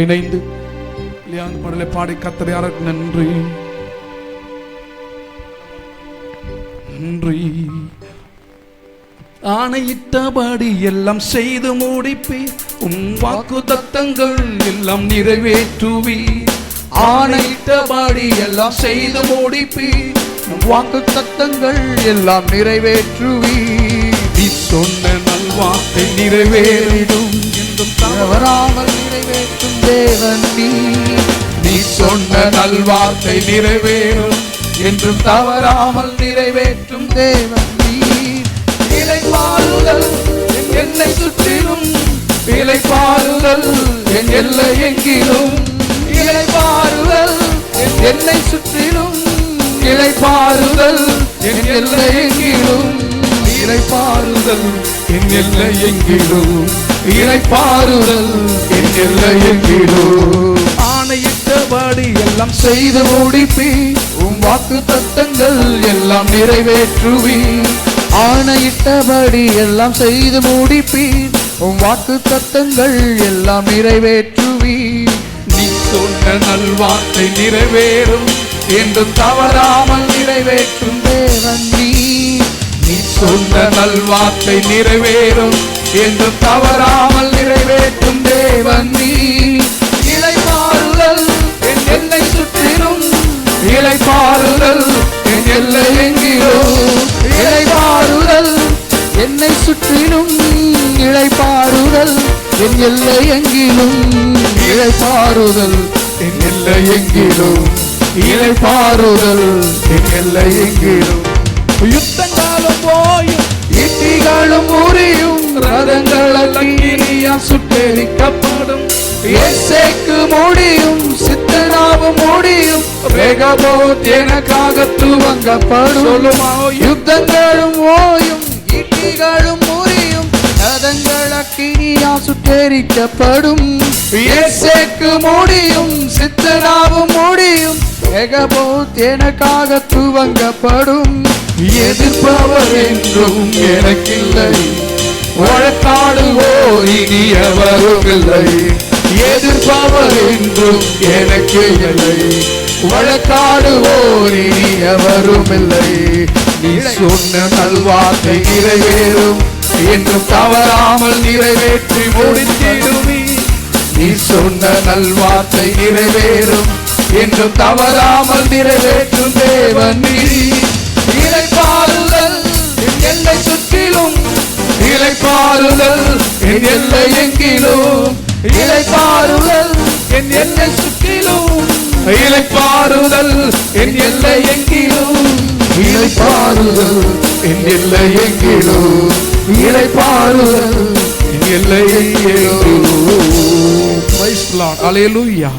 இணைந்து பாடலை பாடி கர்த்தரை ஆராதிக்க நன்றி நன்றி. ஆணையிட்டபடி எல்லாம் செய்து முடிப்பி வாக்கு தத்தங்கள் எல்லாம் நிறைவேற்றுவி. ஆணையிட்டபடி எல்லாம் செய்து முடிப்பி வாக்கு தத்தங்கள் எல்லாம் நிறைவேற்றுவி. நீ சொன்ன நல்வார்த்தை நிறைவேறிடும் என்றும் தவறாமல் நிறைவேற்றும் தேவன் நீ. நீ சொன்ன நல்வார்த்தை நிறைவேறும் என்றும் தவறாமல் நிறைவேற்றும் தேவன் நீ. இளைப்பாறுதல் என்னை சுற்றிலும், இளைப்பாறுதல் என் எல்லை எங்கிலும். இளைப்பாறுதல் என்னை சுற்றிலும், இளைப்பாறுதல் என் எல்லை எங்கிலும். இளைப்பாறுதல் என் எல்லை எங்கிலும், இளைப்பாறுதல் என் எல்லை எங்கிலும். ஆணையிட்டபடி எல்லாம் செய்து முடிப்பி வாக்கு தத்தங்கள் எல்லாம் நிறைவேற்றுவி. ஆணையிட்டபடி எல்லாம் செய்து முடிப்பி வாக்கு தத்தங்கள் எல்லாம் நிறைவேற்றுவி. நீ சொன்ன நல்வார்த்தை நிறைவேறும் என்றும் தவறாமல் நிறைவேற்றும் தேவன் நீ. நீ சொன்ன நல்வார்த்தை நிறைவேறும் என்றும் தவறாமல் நிறைவேற்றும் தேவன் நீ. இளைப்பாறுதல் என் எல்லை சுற்றிலும், இளைப்பாறுதல் என் எல்லை எங்கிலும். இளைப்பாறுதல் என்னை சுற்றிலும், இளைப்பாறுதல் என் எல்லை எங்கிலும். இளைப்பாறுதல் என் எல்லை எங்கிலும், இளைப்பாறுதல் என் எல்லை எங்கிலும். யுத்தங்காலம் போயும் ஈட்டிகளும் முறியும், ரதங்கள் அக்கினியால் சுட்டெரிக்கப்படும். எசேக்கு முடியும், சித்தனாவும் முடியும், ரெகோபோத் எனக்காக துவங்கப்படும். யுத்தங்களும் ஓயும், ஈட்டிகளும் முறியும், ரதங்கள் அக்கினியால் சுட்டெரிக்கப்படும். எசேக்கு முடியும், சித்தனாவும் முடியும், ரெகோபோத் எனக்காக துவங்கப்படும். எதிர்ப்பவர் என்றும் எனக்கில்லை, வழக்காடுவோர் இனி எவரும் இல்லை. எதிர்ப்பவர் என்றும் எனக்கு இல்லை, வழக்காடுவோர் இனி எவரும் இல்லை. நீ சொன்ன நல்வார்த்தை நிறைவேறும் என்றும் தவறாமல் நிறைவேற்றி முடித்திடுவி. நீ சொன்ன நல்வார்த்தை நிறைவேறும் என்றும் தவறாமல் நிறைவேற்றும் தேவன் நீ. இளைப்பாறுதல் என் எல்லை சுற்றிலும், இளைப்பாறுதல் என் எல்லை எங்கிலும். இளைப்பாறுதல் என் எல்லை சுற்றிலும், இளைப்பாறுதல் என் எல்லை எங்கிலும். இளைப்பாறுதல் என் எல்லை எங்கிலும், இளைப்பாறுதல் என் எல்லை எங்கிலும். Praise the Lord. ஹல்லேலூயா.